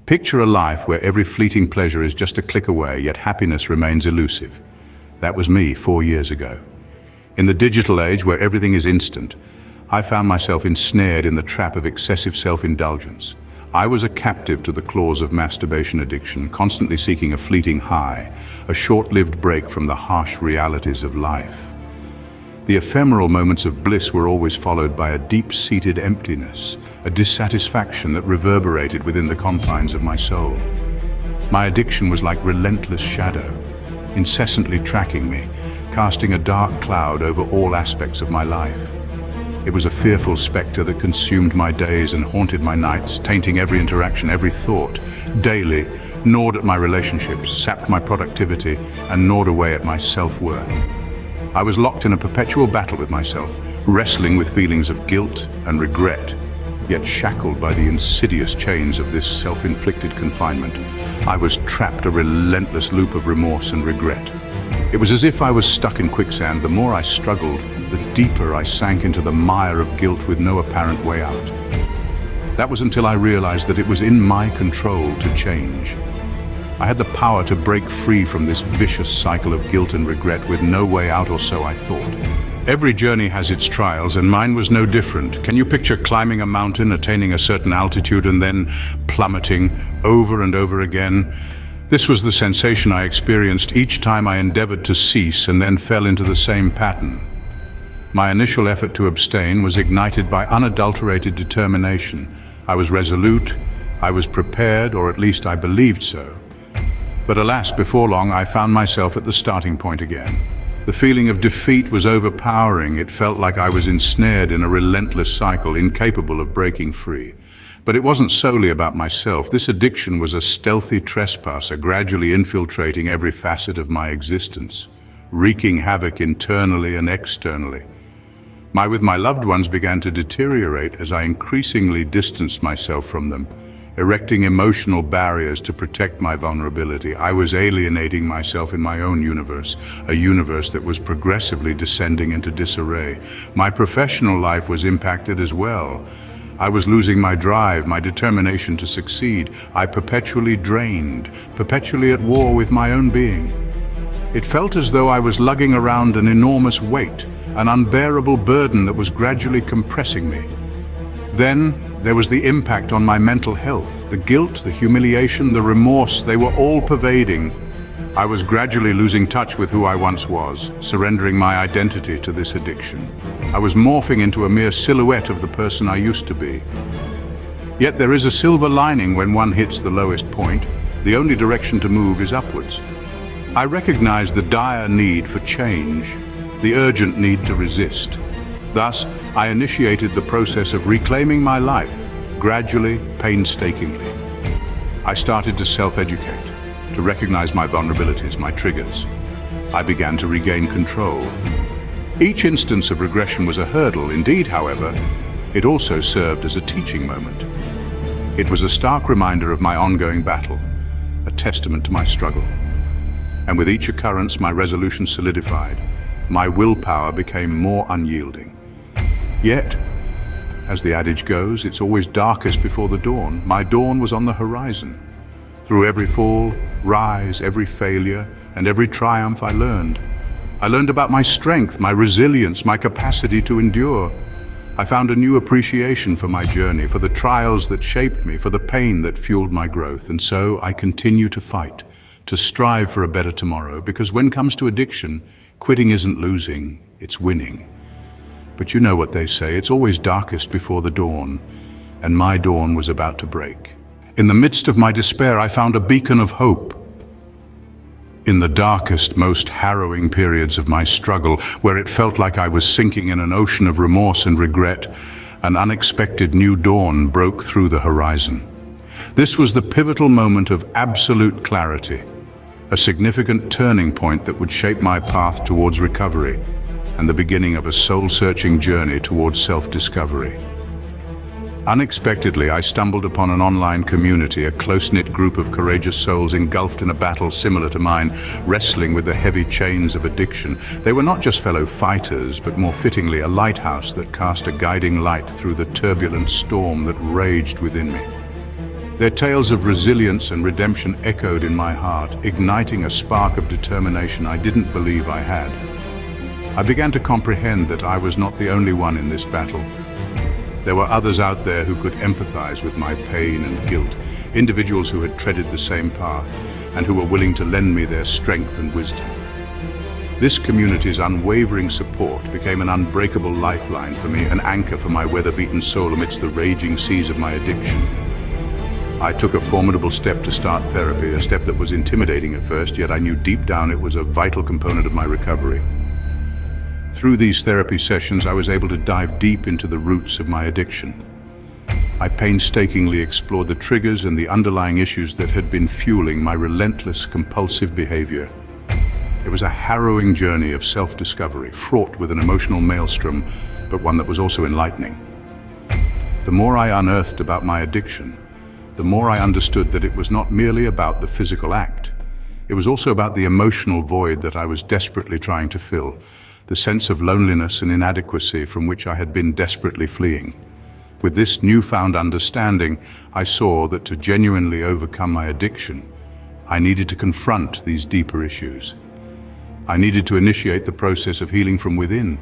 Picture a life where every fleeting pleasure is just a click away, yet happiness remains elusive. That was me 4 years ago. In the digital age where everything is instant, I found myself ensnared in the trap of excessive self-indulgence. I was a captive to the claws of masturbation addiction, constantly seeking a fleeting high, a short-lived break from the harsh realities of life. The ephemeral moments of bliss were always followed by a deep-seated emptiness, a dissatisfaction that reverberated within the confines of my soul. My addiction was like relentless shadow, incessantly tracking me, casting a dark cloud over all aspects of my life. It was a fearful specter that consumed my days and haunted my nights, tainting every interaction, every thought. Daily, gnawed at my relationships, sapped my productivity, and gnawed away at my self-worth. I was locked in a perpetual battle with myself, wrestling with feelings of guilt and regret, yet shackled by the insidious chains of this self-inflicted confinement. I was trapped a relentless loop of remorse and regret. It was as if I was stuck in quicksand. The more I struggled, the deeper I sank into the mire of guilt with no apparent way out. That was until I realized that it was in my control to change. I had the power to break free from this vicious cycle of guilt and regret with no way out, or so I thought. Every journey has its trials, and mine was no different. Can you picture climbing a mountain, attaining a certain altitude, and then plummeting over and over again? This was the sensation I experienced each time I endeavored to cease and then fell into the same pattern. My initial effort to abstain was ignited by unadulterated determination. I was resolute, I was prepared, or at least I believed so. But alas, before long I found myself at the starting point again. The feeling of defeat was overpowering. It felt like I was ensnared in a relentless cycle, incapable of breaking free. But it wasn't solely about myself. This addiction was a stealthy trespasser, gradually infiltrating every facet of my existence, wreaking havoc internally and externally. With my loved ones began to deteriorate as I increasingly distanced myself from them, erecting emotional barriers to protect my vulnerability. I was alienating myself in my own universe, a universe that was progressively descending into disarray. My professional life was impacted as well. I was losing my drive, my determination to succeed. I perpetually drained, perpetually at war with my own being. It felt as though I was lugging around an enormous weight, an unbearable burden that was gradually compressing me. Then there was the impact on my mental health. The guilt, the humiliation, the remorse, they were all pervading. I was gradually losing touch with who I once was, surrendering my identity to this addiction. I was morphing into a mere silhouette of the person I used to be. Yet there is a silver lining when one hits the lowest point. The only direction to move is upwards. I recognized the dire need for change, the urgent need to resist. Thus, I initiated the process of reclaiming my life, gradually, painstakingly. I started to self-educate, to recognize my vulnerabilities, my triggers. I began to regain control. Each instance of regression was a hurdle. Indeed, however, it also served as a teaching moment. It was a stark reminder of my ongoing battle, a testament to my struggle. And with each occurrence, my resolution solidified. My willpower became more unyielding. Yet, as the adage goes, it's always darkest before the dawn. My dawn was on the horizon. Through every fall, rise, every failure, and every triumph I learned. I learned about my strength, my resilience, my capacity to endure. I found a new appreciation for my journey, for the trials that shaped me, for the pain that fueled my growth. And so I continue to fight, to strive for a better tomorrow, because when it comes to addiction, quitting isn't losing, it's winning. But you know what they say, it's always darkest before the dawn, and my dawn was about to break. In the midst of my despair, I found a beacon of hope. In the darkest, most harrowing periods of my struggle, where it felt like I was sinking in an ocean of remorse and regret, an unexpected new dawn broke through the horizon. This was the pivotal moment of absolute clarity, a significant turning point that would shape my path towards recovery, and the beginning of a soul-searching journey towards self-discovery. Unexpectedly, I stumbled upon an online community, a close-knit group of courageous souls engulfed in a battle similar to mine, wrestling with the heavy chains of addiction. They were not just fellow fighters, but more fittingly a lighthouse that cast a guiding light through the turbulent storm that raged within me. Their tales of resilience and redemption echoed in my heart, igniting a spark of determination I didn't believe I had. I began to comprehend that I was not the only one in this battle. There were others out there who could empathize with my pain and guilt, individuals who had treaded the same path and who were willing to lend me their strength and wisdom. This community's unwavering support became an unbreakable lifeline for me, an anchor for my weather-beaten soul amidst the raging seas of my addiction. I took a formidable step to start therapy, a step that was intimidating at first, yet I knew deep down it was a vital component of my recovery. Through these therapy sessions, I was able to dive deep into the roots of my addiction. I painstakingly explored the triggers and the underlying issues that had been fueling my relentless, compulsive behavior. It was a harrowing journey of self-discovery, fraught with an emotional maelstrom, but one that was also enlightening. The more I unearthed about my addiction, the more I understood that it was not merely about the physical act. It was also about the emotional void that I was desperately trying to fill, the sense of loneliness and inadequacy from which I had been desperately fleeing. With this newfound understanding, I saw that to genuinely overcome my addiction, I needed to confront these deeper issues. I needed to initiate the process of healing from within,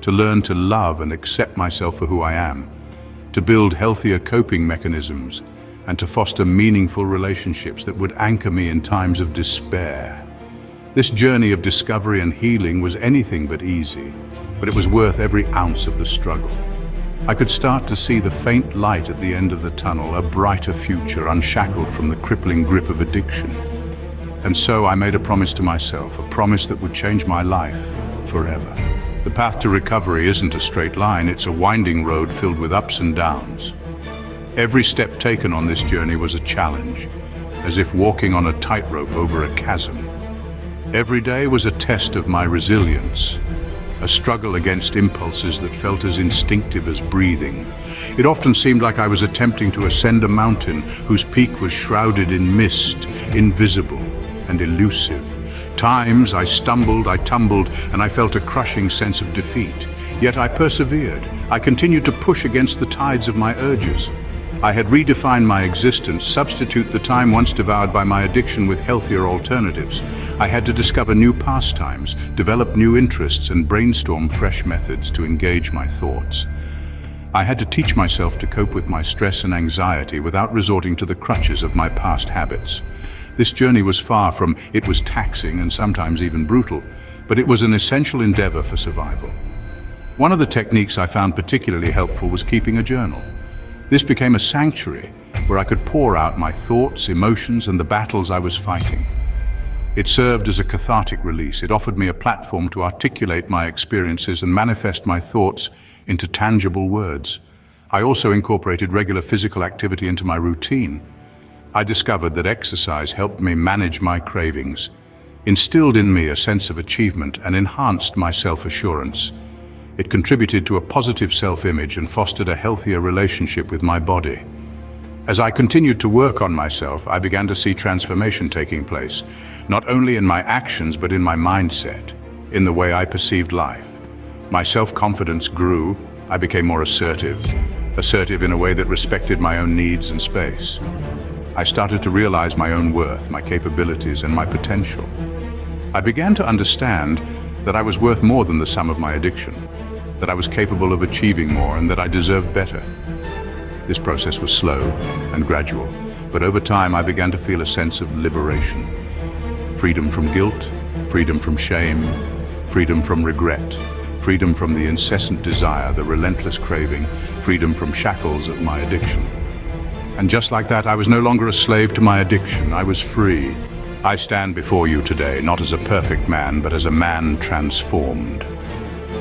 to learn to love and accept myself for who I am, to build healthier coping mechanisms, and to foster meaningful relationships that would anchor me in times of despair. This journey of discovery and healing was anything but easy, but it was worth every ounce of the struggle. I could start to see the faint light at the end of the tunnel, a brighter future unshackled from the crippling grip of addiction. And so I made a promise to myself, a promise that would change my life forever. The path to recovery isn't a straight line, it's a winding road filled with ups and downs. Every step taken on this journey was a challenge, as if walking on a tightrope over a chasm. Every day was a test of my resilience, a struggle against impulses that felt as instinctive as breathing. It often seemed like I was attempting to ascend a mountain whose peak was shrouded in mist, invisible and elusive. Times I stumbled, I tumbled, and I felt a crushing sense of defeat. Yet I persevered. I continued to push against the tides of my urges. I had redefined my existence, substitute the time once devoured by my addiction with healthier alternatives. I had to discover new pastimes, develop new interests, and brainstorm fresh methods to engage my thoughts. I had to teach myself to cope with my stress and anxiety without resorting to the crutches of my past habits. This journey was far from, it was taxing and sometimes even brutal, but it was an essential endeavor for survival. One of the techniques I found particularly helpful was keeping a journal. This became a sanctuary where I could pour out my thoughts, emotions, and the battles I was fighting. It served as a cathartic release. It offered me a platform to articulate my experiences and manifest my thoughts into tangible words. I also incorporated regular physical activity into my routine. I discovered that exercise helped me manage my cravings, instilled in me a sense of achievement, and enhanced my self-assurance. It contributed to a positive self-image and fostered a healthier relationship with my body. As I continued to work on myself, I began to see transformation taking place, not only in my actions but in my mindset, in the way I perceived life. My self-confidence grew. I became more assertive in a way that respected my own needs and space. I started to realize my own worth, my capabilities, and my potential. I began to understand that I was worth more than the sum of my addiction, that I was capable of achieving more, and that I deserved better. This process was slow and gradual, but over time I began to feel a sense of liberation. Freedom from guilt, freedom from shame, freedom from regret, freedom from the incessant desire, the relentless craving, freedom from shackles of my addiction. And just like that, I was no longer a slave to my addiction. I was free. I stand before you today, not as a perfect man, but as a man transformed.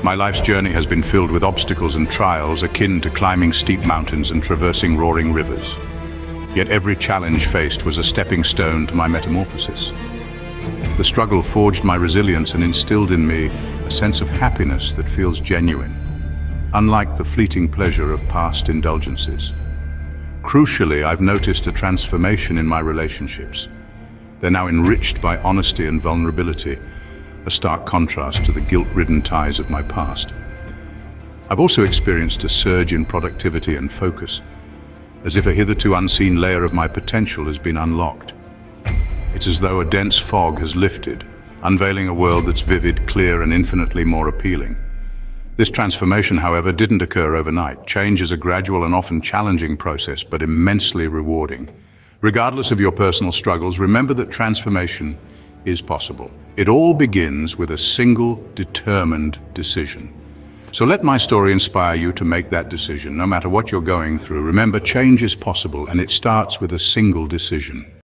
My life's journey has been filled with obstacles and trials akin to climbing steep mountains and traversing roaring rivers. Yet every challenge faced was a stepping stone to my metamorphosis. The struggle forged my resilience and instilled in me a sense of happiness that feels genuine, unlike the fleeting pleasure of past indulgences. Crucially, I've noticed a transformation in my relationships. They're now enriched by honesty and vulnerability, a stark contrast to the guilt-ridden ties of my past. I've also experienced a surge in productivity and focus, as if a hitherto unseen layer of my potential has been unlocked. It's as though a dense fog has lifted, unveiling a world that's vivid, clear, and infinitely more appealing. This transformation, however, didn't occur overnight. Change is a gradual and often challenging process, but immensely rewarding. Regardless of your personal struggles, remember that transformation is possible. It all begins with a single, determined decision. So let my story inspire you to make that decision. No matter what you're going through, remember, change is possible, and it starts with a single decision.